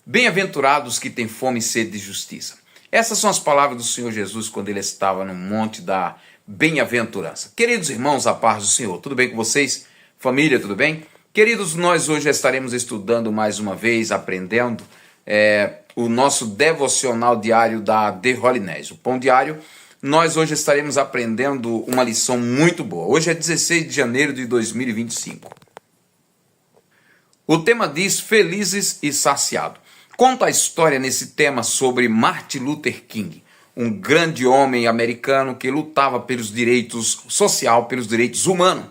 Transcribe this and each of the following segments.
Bem-aventurados que têm fome e sede de justiça. Essas são as palavras do Senhor Jesus quando ele estava no monte da bem-aventurança. Queridos irmãos, a paz do Senhor, tudo bem com vocês? Família, tudo bem? Queridos, nós hoje estaremos estudando mais uma vez, aprendendo o nosso devocional diário da The Holiness, o Pão Diário. Nós hoje estaremos aprendendo uma lição muito boa. Hoje é 16 de janeiro de 2025. O tema diz Felizes e Saciados. Conta a história nesse tema sobre Martin Luther King, um grande homem americano que lutava pelos direitos sociais, pelos direitos humanos.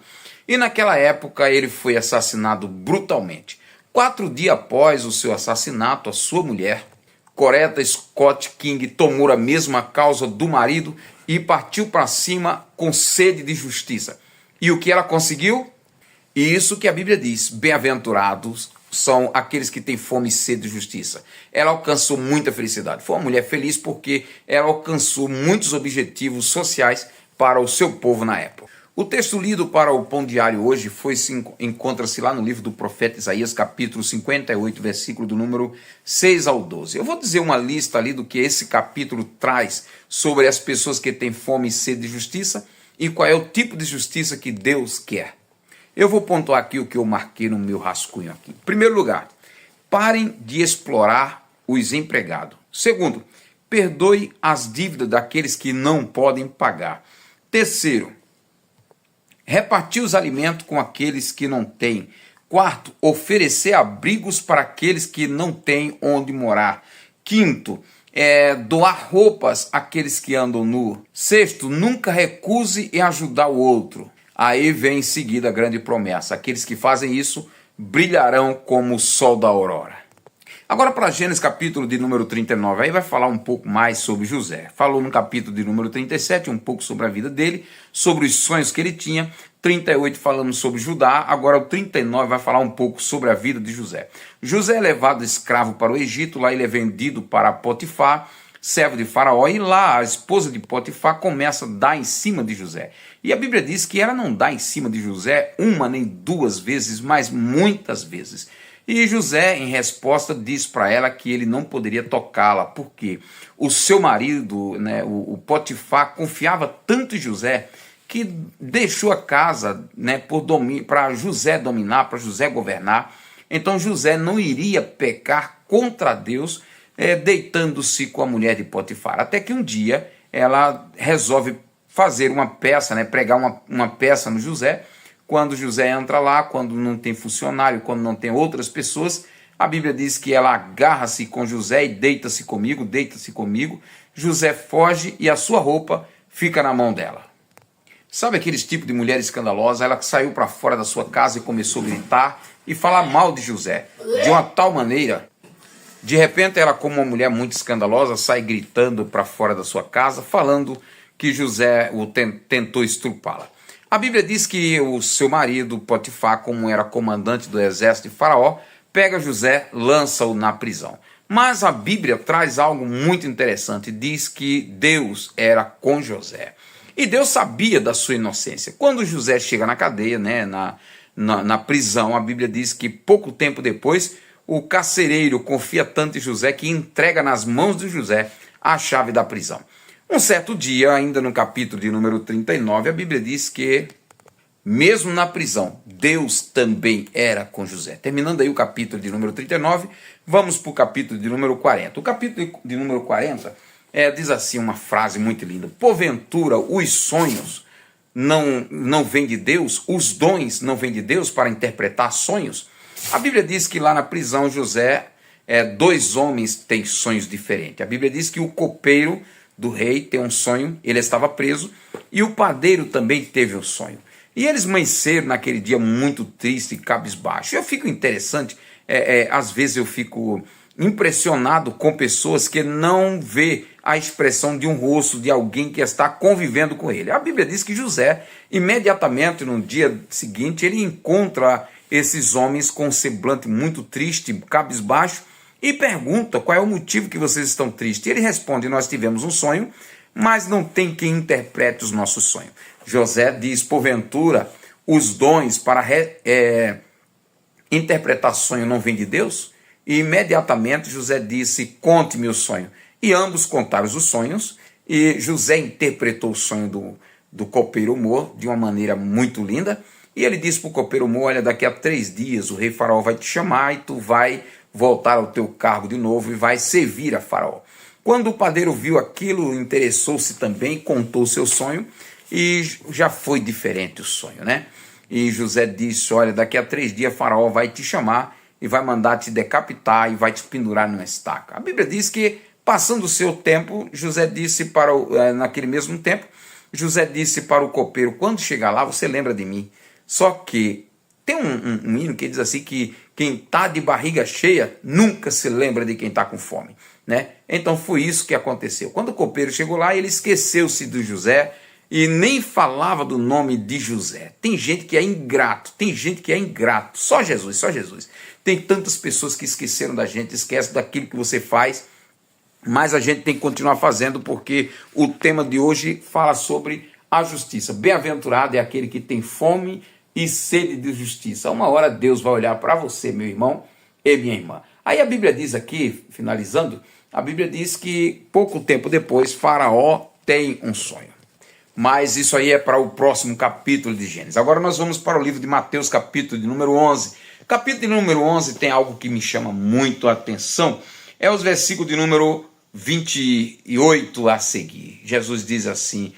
E naquela época ele foi assassinado brutalmente. 4 dias após o seu assassinato, a sua mulher, Coretta Scott King, tomou a mesma causa do marido e partiu para cima com sede de justiça. E o que ela conseguiu? E isso que a Bíblia diz, bem-aventurados são aqueles que têm fome e sede de justiça. Ela alcançou muita felicidade. Foi uma mulher feliz porque ela alcançou muitos objetivos sociais para o seu povo na época. O texto lido para o Pão Diário hoje encontra-se lá no livro do profeta Isaías, capítulo 58, versículo do número 6 ao 12. Eu vou dizer uma lista ali do que esse capítulo traz sobre as pessoas que têm fome e sede de justiça e qual é o tipo de justiça que Deus quer. Eu vou pontuar aqui o que eu marquei no meu rascunho aqui. Em primeiro lugar, parem de explorar os empregados. Segundo, perdoe as dívidas daqueles que não podem pagar. Terceiro, repartir os alimentos com aqueles que não têm. Quarto, oferecer abrigos para aqueles que não têm onde morar. Quinto, doar roupas àqueles que andam nu. Sexto, nunca recuse em ajudar o outro. Aí vem em seguida a grande promessa. Aqueles que fazem isso brilharão como o sol da aurora. Agora para Gênesis capítulo de número 39, aí vai falar um pouco mais sobre José. Falou no capítulo de número 37, um pouco sobre a vida dele, sobre os sonhos que ele tinha. 38 falamos sobre Judá, agora o 39 vai falar um pouco sobre a vida de José. José é levado escravo para o Egito, lá ele é vendido para Potifar, servo de Faraó, e lá a esposa de Potifar começa a dar em cima de José. E a Bíblia diz que ela não dá em cima de José uma nem duas vezes, mas muitas vezes. E José, em resposta, diz para ela que ele não poderia tocá-la, porque o seu marido, o Potifar, confiava tanto em José que deixou a casa para José dominar, para José governar. Então José não iria pecar contra Deus, deitando-se com a mulher de Potifar. Até que um dia ela resolve fazer uma peça, pregar uma peça no José. Quando José entra lá, quando não tem funcionário, quando não tem outras pessoas, a Bíblia diz que ela agarra-se com José e deita-se comigo. José foge e a sua roupa fica na mão dela. Sabe aqueles tipos de mulher escandalosa? Ela que saiu para fora da sua casa e começou a gritar e falar mal de José. De uma tal maneira, de repente ela, como uma mulher muito escandalosa, sai gritando para fora da sua casa, falando que José tentou estrupá-la. A Bíblia diz que o seu marido, Potifar, como era comandante do exército de Faraó, pega José, lança-o na prisão. Mas a Bíblia traz algo muito interessante, diz que Deus era com José. E Deus sabia da sua inocência. Quando José chega na cadeia, na prisão, a Bíblia diz que pouco tempo depois, o carcereiro confia tanto em José que entrega nas mãos de José a chave da prisão. Um certo dia, ainda no capítulo de número 39, a Bíblia diz que, mesmo na prisão, Deus também era com José. Terminando aí o capítulo de número 39, vamos para o capítulo de número 40. O capítulo de número 40 diz assim uma frase muito linda. Porventura, os sonhos não vêm de Deus? Os dons não vêm de Deus para interpretar sonhos? A Bíblia diz que lá na prisão, José, 2 homens têm sonhos diferentes. A Bíblia diz que o copeiro do rei tem um sonho, ele estava preso, e o padeiro também teve um sonho. E eles amanheceram naquele dia muito triste e cabisbaixo. Eu fico interessante, às vezes eu fico impressionado com pessoas que não vê a expressão de um rosto de alguém que está convivendo com ele. A Bíblia diz que José, imediatamente no dia seguinte, ele encontra esses homens com um semblante muito triste, cabisbaixo, e pergunta qual é o motivo que vocês estão tristes. E ele responde, nós tivemos um sonho, mas não tem quem interprete os nossos sonhos. José diz, porventura, os dons para interpretar sonho não vêm de Deus? E imediatamente José disse: conte-me o sonho. E ambos contaram os sonhos, e José interpretou o sonho do copeiro Mor de uma maneira muito linda. E ele disse para o copeiro Mor: olha, daqui a 3 dias o rei Faraó vai te chamar e tu vai voltar ao teu cargo de novo e vai servir a Faraó. Quando o padeiro viu aquilo, interessou-se também, contou o seu sonho, e já foi diferente o sonho, né? E José disse: olha, daqui a 3 dias Faraó vai te chamar e vai mandar te decapitar e vai te pendurar numa estaca. A Bíblia diz que, passando o seu tempo, José disse naquele mesmo tempo, José disse para o copeiro: quando chegar lá, você lembra de mim. Só que tem um hino que diz assim que quem está de barriga cheia nunca se lembra de quem está com fome, né? Então foi isso que aconteceu. Quando o copeiro chegou lá, ele esqueceu-se de José e nem falava do nome de José. Tem gente que é ingrato, só Jesus, só Jesus. Tem tantas pessoas que esqueceram da gente, esquecem daquilo que você faz, mas a gente tem que continuar fazendo, porque o tema de hoje fala sobre a justiça. Bem-aventurado é aquele que tem fome e sede de justiça. Uma hora Deus vai olhar para você, meu irmão e minha irmã. Aí a Bíblia diz aqui, finalizando, a Bíblia diz que pouco tempo depois Faraó tem um sonho. Mas isso aí é para o próximo capítulo de Gênesis. Agora nós vamos para o livro de Mateus, capítulo de número 11. Capítulo de número 11 tem algo que me chama muito a atenção. É os versículos de número 28 a seguir. Jesus diz assim: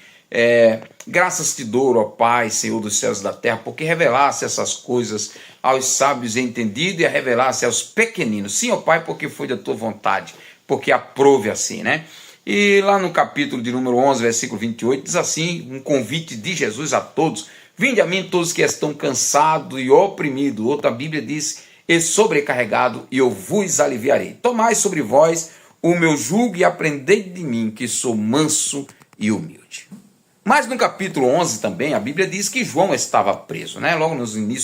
graças te dou, ó Pai, Senhor dos céus e da terra, porque revelaste essas coisas aos sábios e entendidos e a revelaste aos pequeninos. Sim, ó Pai, porque foi da tua vontade, porque aprove assim, né? E lá no capítulo de número 11, versículo 28, diz assim, um convite de Jesus a todos: vinde a mim todos que estão cansados e oprimidos. Outra Bíblia diz: e sobrecarregado, e eu vos aliviarei. Tomai sobre vós o meu jugo e aprendei de mim, que sou manso e humilde. Mas no capítulo 11 também, a Bíblia diz que João estava preso, né? Logo nos inícios